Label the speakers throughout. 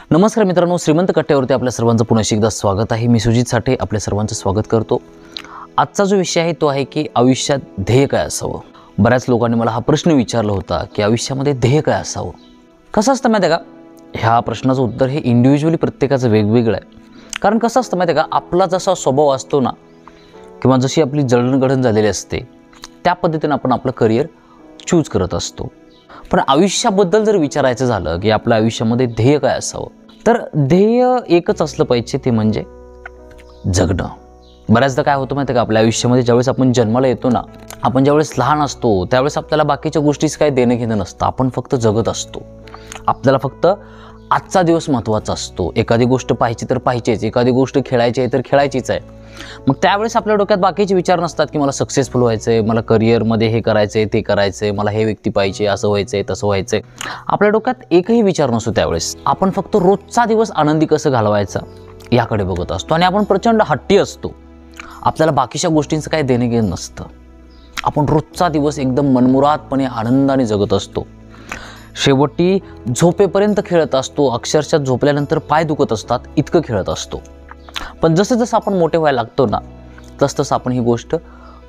Speaker 1: नमस्कार मित्रांनो, श्रीमंत कट्ट्यावरती आपल्या सर्वांचं पुन्हा एकदा स्वागत आहे। मी सुजित साठे आपल्या सर्वांचं स्वागत करतो। आजचा जो विषय आहे तो आहे की आयुष्यात ध्येय काय असावं। बऱ्याच लोकांनी मला हा प्रश्न विचारला होता की आयुष्यामध्ये ध्येय काय असावं। कसं असतं माहिती आहे का, ह्या प्रश्नाचं उत्तर हे इंडिव्हिज्युअली प्रत्येकाचं वेगवेगळं आहे। कारण कसं असतं माहिती आहे का, आपला जसा स्वभाव असतो ना किंवा जशी आपली जडणघडण झालेली असते त्या पद्धतीने आपण आपलं करिअर चूज करत असतो। पण आयुष्याबद्दल जर विचारायचं झालं की आपल्या आयुष्यामध्ये ध्येय काय असावं, तर ध्येय एकच असलं पाहिजे, ते म्हणजे जगणं। बऱ्याचदा काय होतं माहिती आहे का, आपल्या आयुष्यामध्ये ज्यावेळेस आपण जन्माला येतो ना, आपण ज्यावेळेस लहान असतो त्यावेळेस आपल्याला बाकीच्या गोष्टीच काही देणं घेणं नसतं। आपण फक्त जगत असतो। आपल्याला फक्त आजचा दिवस महत्त्वाचा असतो। एखादी गोष्ट पाहायची तर पाहिजेच, एखादी गोष्ट खेळायची आहे तर खेळायचीच आहे। मग त्यावेळेस आपल्या डोक्यात बाकीचे विचार नसतात की मला सक्सेसफुल व्हायचं आहे, मला करिअरमध्ये हे करायचं आहे, ते करायचं आहे, मला हे व्यक्ती पाहिजे, असं व्हायचं आहे, तसं व्हायचं आहे। आपल्या डोक्यात एकही विचार नसतो त्यावेळेस। आपण फक्त रोजचा दिवस आनंदी कसं घालवायचा याकडे बघत असतो आणि आपण प्रचंड हट्टी असतो। आपल्याला बाकीच्या गोष्टींचं काही देणं घेणं नसतं। आपण रोजचा दिवस एकदम मनमुरादपणे आनंदाने जगत असतो। शेवटी झोपेपर्यंत खेळत असतो। अक्षरशः झोपल्यानंतर पाय दुखत असतात इतकं खेळत असतो। पण जसं जसं आपण मोठे व्हायला लागतो ना, तसं आपण ही गोष्ट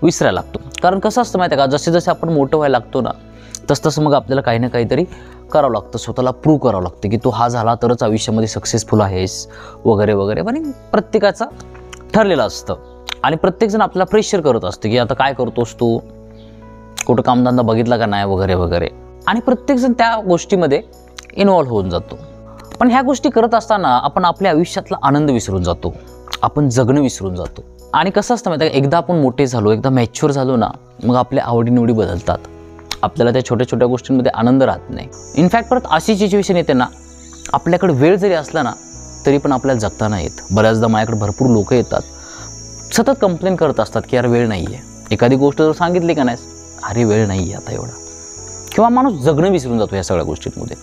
Speaker 1: विसरायला लागतो। कारण कसं असतं माहिती आहे का, जसे जसे आपण मोठं व्हायला लागतो ना, तसं मग आपल्याला काही ना काहीतरी करावं लागतं, स्वतःला प्रूव्ह करावं लागतं की तो हा झाला तरच आयुष्यामध्ये सक्सेसफुल आहेस वगैरे वगैरे। पण प्रत्येकाचं ठरलेलं असतं आणि प्रत्येकजण आपल्याला प्रेशर करत असतं की आता काय करतोस तू, कुठं कामधंदा बघितला का नाही वगैरे वगैरे। आणि प्रत्येकजण त्या गोष्टीमध्ये इन्व्हॉल्व होऊन जातो। पण ह्या गोष्टी करत असताना आपण आपल्या आयुष्यातला आनंद विसरून जातो, आपण जगणं विसरून जातो। आणि कसं असतं माहिती आहे का, एकदा आपण मोठे झालो, एकदा मॅच्युअर झालो ना, मग आपल्या आवडीनिवडी बदलतात। आपल्याला त्या छोट्या छोट्या गोष्टींमध्ये आनंद राहत नाही। इनफॅक्ट परत अशी सिच्युएशन येते ना, आपल्याकडे वेळ जरी असला ना तरी पण आपल्याला जगता नाही येत। बऱ्याचदा माझ्याकडे भरपूर लोक येतात, सतत कंप्लेंट करत असतात की यार वेळ नाही आहे। एखादी गोष्ट जर सांगितली का नाही, अरे वेळ नाही आहे आता एवढा, किंवा माणूस जगणं विसरून जातो या सगळ्या गोष्टींमध्ये।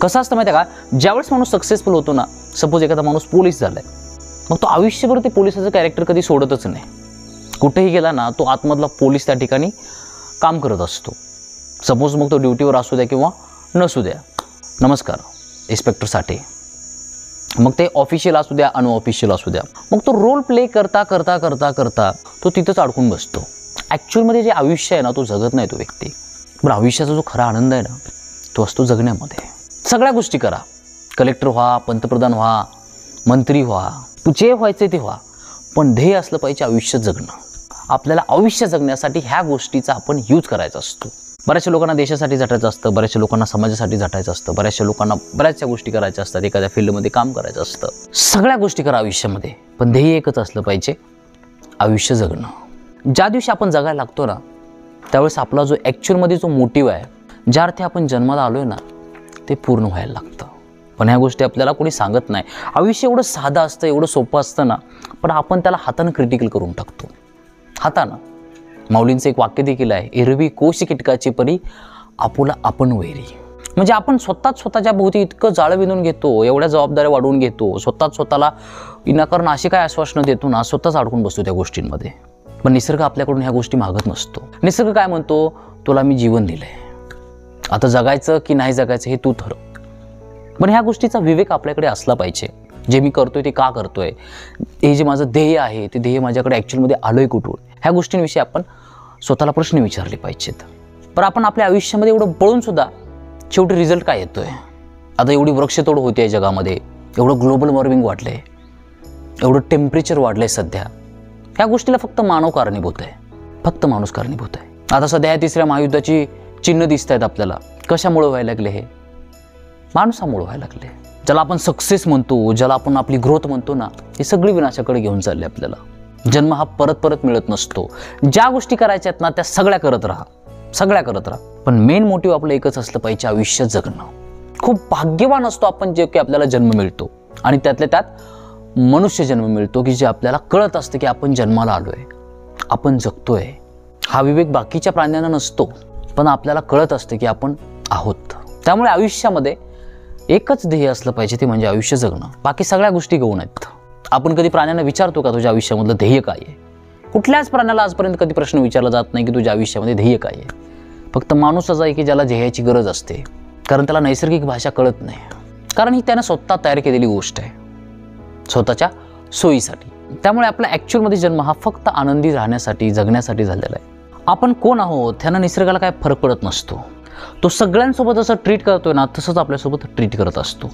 Speaker 1: कसं असतं माहिती आहे का, ज्यावेळेस माणूस सक्सेसफुल होतो ना, सपोज एखादा माणूस पोलीस झालाय, मग तो आयुष्यभर ते पोलिसाचं कॅरेक्टर कधी सोडतच नाही। कुठेही गेला ना, तो आतमधला पोलीस त्या ठिकाणी काम करत असतो। सपोज मग तो ड्युटीवर असू द्या किंवा नसू द्या, नमस्कार इन्स्पेक्टर साठे, मग ते ऑफिशियल असू द्या अनऑफिशियल असू द्या, मग तो रोल प्ले करता करता करता करता तो तिथंच अडकून बसतो। ॲक्च्युअलमध्ये जे आयुष्य आहे ना, तो जगत नाही तो व्यक्ती। पण आयुष्याचा जो खरा आनंद आहे ना, तो असतो जगण्यामध्ये। सगळ्या गोष्टी करा, कलेक्टर व्हा, पंतप्रधान व्हा, मंत्री व्हा, जे व्हायचं ते व्हा, पण ध्येय असलं पाहिजे आयुष्य जगणं। आपल्याला आयुष्य जगण्यासाठी ह्या गोष्टीचा आपण यूज करायचा असतो। बऱ्याचशा लोकांना देशासाठी झटायचं असतं, बऱ्याचशा लोकांना समाजासाठी झटायचं असतं, बऱ्याचशा लोकांना बऱ्याचशा गोष्टी करायच्या असतात, एखाद्या फील्डमध्ये काम करायचं असतं। सगळ्या गोष्टी करा आयुष्यामध्ये, पण ध्येय एकच असलं पाहिजे, आयुष्य जगणं। ज्या दिवशी आपण जगायला लागतो ना, त्यावेळेस आपला जो ॲक्च्युअलमध्ये जो मोटिव्ह आहे, ज्या अर्थी आपण जन्माला आलो आहे ना, ते पूर्ण व्हायला लागतं। पण ह्या गोष्टी आपल्याला कोणी सांगत नाही। आयुष्य एवढं साधं असतं, एवढं सोपं असतं ना, पण आपण त्याला हातानं क्रिटिकल करून टाकतो। हातानं माऊलींचं एक वाक्य देखील आहे, एरवी कोश कीटकाची परी आपुला आपण वैरी। म्हणजे आपण स्वतःच्या भोवती इतकं जाळं विणून घेतो, एवढ्या जबाबदाऱ्या वाढवून घेतो, स्वतःला विनाकारण अशी काय आश्वासनं देतो ना, स्वतःच अडकून बसतो त्या गोष्टींमध्ये। पण निसर्ग आपल्याकडून ह्या गोष्टी मागत नसतो। निसर्ग काय म्हणतो, तुला मी जीवन दिलंय, आता जगायचं की नाही जगायचं हे तू ठरव। पण ह्या गोष्टीचा विवेक आपल्याकडे असला पाहिजे, जे मी करतोय ते का करतोय, हे जे माझं ध्येय आहे ते ध्येय माझ्याकडे ॲक्च्युअलमध्ये आलोय कुठून, ह्या गोष्टींविषयी आपण स्वतःला प्रश्न विचारले पाहिजेत। पण आपण आपल्या आयुष्यामध्ये एवढं पळून सुद्धा शेवटी रिझल्ट काय येतोय। आता एवढी वृक्षतोड होते आहे जगामध्ये, एवढं ग्लोबल वॉर्मिंग वाढलंय, एवढं टेम्परेचर वाढलंय सध्या, ह्या गोष्टीला फक्त मानव कारणीभूत आहे, फक्त माणूस कारणीभूत आहे। आता सध्या ह्या तिसऱ्या महायुद्धाची चिन्ह दिसत आहेत आपल्याला। कशामुळे व्हायला लागले हे, माणसामुळे व्हायला लागले। ज्याला आपण सक्सेस म्हणतो, ज्याला आपण आपली ग्रोथ म्हणतो ना, हे सगळी विनाशाकडे घेऊन चालले आपल्याला। जन्म हा परत परत मिळत नसतो। ज्या गोष्टी करायच्या आहेत ना, त्या सगळ्या करत राहा, सगळ्या करत राहा। पण मेन मोटिव्ह आपलं एकच असलं पाहिजे, आयुष्य जगणं। खूप भाग्यवान असतो आपण जे की आपल्याला जन्म मिळतो, आणि त्यातल्या त्यात मनुष्य जन्म मिळतो की जे आपल्याला कळत असतं की आपण जन्माला आलोय, आपण जगतोय। हा विवेक बाकीच्या प्राण्यांना नसतो, पण आपल्याला कळत असतं की आपण आहोत। त्यामुळे आयुष्यामध्ये एकच ध्येय असलं पाहिजे, ते म्हणजे आयुष्य जगणं। बाकी सगळ्या गोष्टी गौण आहेत। आपण कधी प्राण्यांना विचारतो का तुझ्या आयुष्यामधलं ध्येय काय आहे? कुठल्याच प्राण्याला आजपर्यंत कधी प्रश्न विचारला जात नाही की तुझ्या आयुष्यामध्ये ध्येय काय आहे। फक्त माणूसच आहे की ज्याला ध्येयाची गरज असते, कारण त्याला नैसर्गिक भाषा कळत नाही। कारण ही त्यानं स्वतः तयार केलेली गोष्ट आहे, स्वतःच्या सोयीसाठी. त्यामुळे आपला ॲक्च्युअलमध्ये जन्म हा फक्त आनंदी राहण्यासाठी, जगण्यासाठी झालेला आहे. आपण कोण आहोत ह्यानं निसर्गाला काय फरक पडत नसतो. तो सगळ्यांसोबत जसं ट्रीट करतोय ना तसंच आपल्यासोबत ट्रीट करत असतो.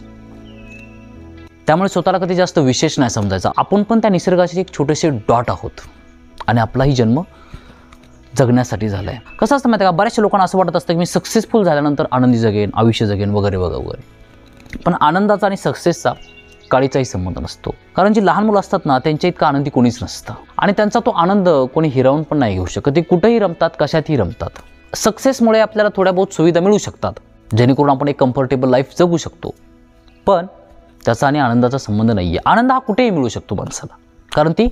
Speaker 1: त्यामुळे स्वतःला कधी जास्त विशेष नाही समजायचा. आपण पण त्या निसर्गाचे एक छोटेसे डॉट आहोत आणि आपलाही जन्म जगण्यासाठी झाला आहे. कसं असतं माहिती आहे का, बऱ्याचशा लोकांना असं वाटत असतं की मी सक्सेसफुल झाल्यानंतर आनंदी जगेन, आयुष्य जगेन वगैरे वगैरे. पण आनंदाचा आणि सक्सेसचा काळीचाही संबंध नसतो. कारण जी लहान मुलं असतात ना त्यांच्या इतका आनंदी कोणीच नसतं आणि त्यांचा तो आनंद कोणी हिरावून पण नाही घेऊ शकत. ते कुठेही रमतात, कशातही रमतात. सक्सेसमुळे आपल्याला थोड्या बहुत सुविधा मिळू शकतात जेणेकरून आपण एक कम्फर्टेबल लाईफ जगू शकतो. पण त्याचा आणि आनंदाचा संबंध नाही आहे. आनंद हा कुठेही मिळू शकतो माणसाला, कारण ती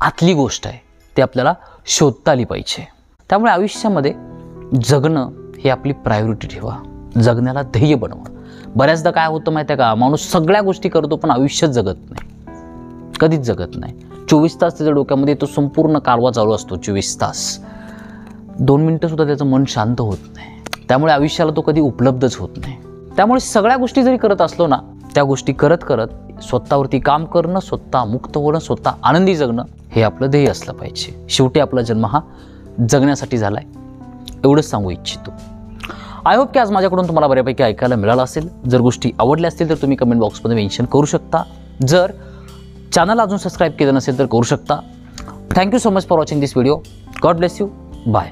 Speaker 1: आतली गोष्ट आहे, ती आपल्याला शोधता आली पाहिजे. त्यामुळे आयुष्यामध्ये जगणं हे आपली प्रायोरिटी ठेवा, जगण्याला ध्येय बनवा. बऱ्याचदा काय होतं माहिती आहे का, माणूस सगळ्या गोष्टी करतो पण आयुष्यच जगत नाही, कधीच जगत नाही. 24 तास त्याच्या डोक्यामध्ये तो संपूर्ण कालवा चालू असतो. 24 तास 2 मिनटंसुद्धा त्याचं मन शांत होत नाही. त्यामुळे आयुष्याला तो कधी उपलब्धच होत नाही. त्यामुळे सगळ्या गोष्टी जरी करत असलो ना, त्या गोष्टी करत करत स्वतःवरती काम करणं, स्वतः मुक्त होणं, स्वतः आनंदी जगणं हे आपलं ध्येय असलं पाहिजे. शेवटी आपला जन्म हा जगण्यासाठी झाला आहे, एवढंच सांगू इच्छितो. आय होप की आज माझ्याकडून तुम्हाला बऱ्यापैकी ऐकायला मिळालं असेल. जर गोष्टी आवडल्या असतील तर तुम्ही कमेंट बॉक्समध्ये मेन्शन करू शकता. जर चॅनल अजून सबस्क्राईब केलं नसेल तर करू शकता. Thank you so much for watching this video. God bless you. Bye.